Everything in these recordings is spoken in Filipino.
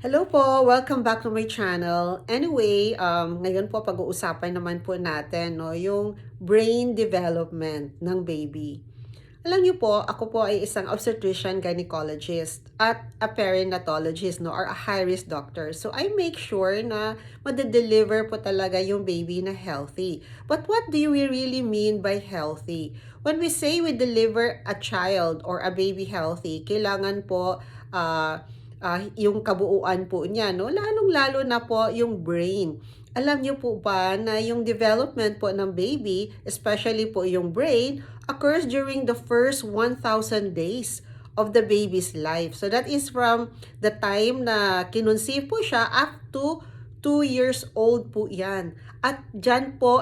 Hello po! Welcome back to my channel. Anyway, ngayon po pag-uusapan naman po natin no, yung brain development ng baby. Alam niyo po, ako po ay isang obstetrician gynecologist at a perinatologist no, or a high-risk doctor. So I make sure na madedeliver po talaga yung baby na healthy. But what do we really mean by healthy? When we say we deliver a child or a baby healthy, kailangan po yung kabuuan po niya, no? Lalong-lalo na po yung brain. Alam niyo po ba na yung development po ng baby, especially po yung brain, occurs during the first 1,000 days of the baby's life. So that is from the time na kinunsip po siya up to 2 years old po yan. At dyan po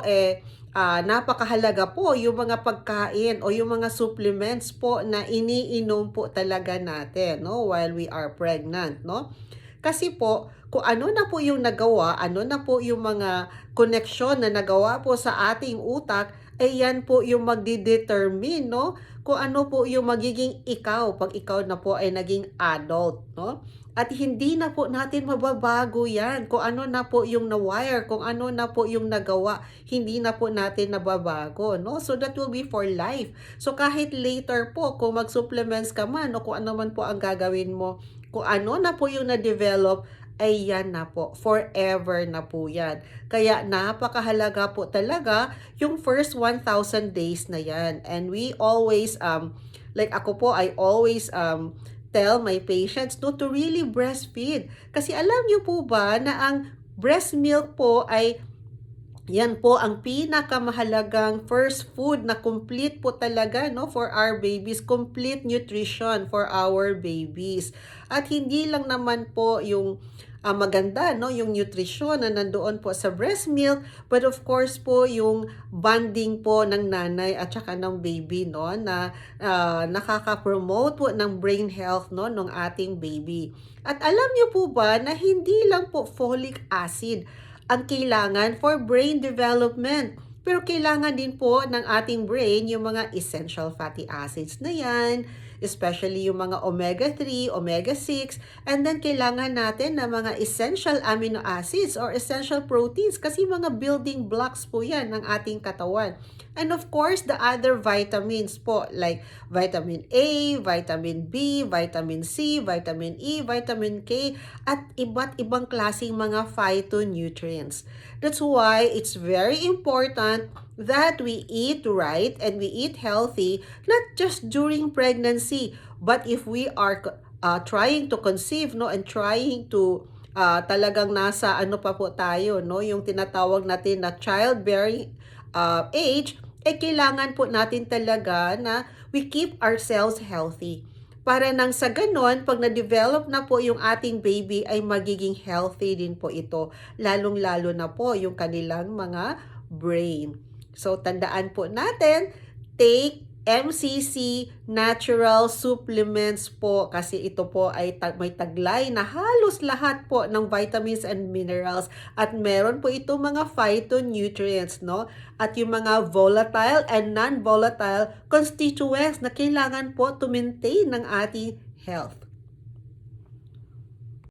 napakahalaga po yung mga pagkain o yung mga supplements po na iniinom po talaga natin no, while we are pregnant. No? Kasi po, kung ano na po yung nagawa, ano na po yung mga koneksyon na nagawa po sa ating utak, ay yan po yung magdidetermine, no? Kung ano po yung magiging ikaw pag ikaw na po ay naging adult, no? At hindi na po natin mababago yan. Kung ano na po yung na-wire, kung ano na po yung nagawa, hindi na po natin nababago, no? So that will be for life. So kahit later po, kung mag-supplements ka man o kung ano man po ang gagawin mo, kung ano na po yung na-develop, ay yan na po. Forever na po yan. Kaya napakahalaga po talaga yung first 1,000 days na yan. And we always, like ako po, I always tell my patients no, to really breastfeed. Kasi alam niyo po ba na ang breast milk po ay yan po ang pinakamahalagang first food na complete po talaga no, for our babies, complete nutrition for our babies. At hindi lang naman po yung maganda no, yung nutrition na nandoon po sa breast milk, but of course po yung bonding po ng nanay at saka ng baby no, na nakaka-promote po ng brain health no ng ating baby. At alam niyo po ba na hindi lang po folic acid ang kailangan for brain development. Pero kailangan din po ng ating brain yung mga essential fatty acids na yan, especially yung mga omega-3, omega-6, and then kailangan natin ng mga essential amino acids or essential proteins kasi mga building blocks po yan ng ating katawan. And of course, the other vitamins po like vitamin A, vitamin B, vitamin C, vitamin E, vitamin K, at iba't ibang klaseng mga phytonutrients. That's why it's very important that we eat right and we eat healthy, not just during pregnancy, but if we are trying to conceive no and trying to talagang nasa ano pa po tayo no, yung tinatawag natin na childbearing age, kailangan po natin talaga na we keep ourselves healthy. Para nang sa ganon, pag na-develop na po yung ating baby ay magiging healthy din po ito. Lalong-lalo na po yung kanilang mga brain. So tandaan po natin, take MCC natural supplements po kasi ito po ay may taglay na halos lahat po ng vitamins and minerals at meron po ito mga phytonutrients no at yung mga volatile and non-volatile constituents na kailangan po to maintain ng ating health.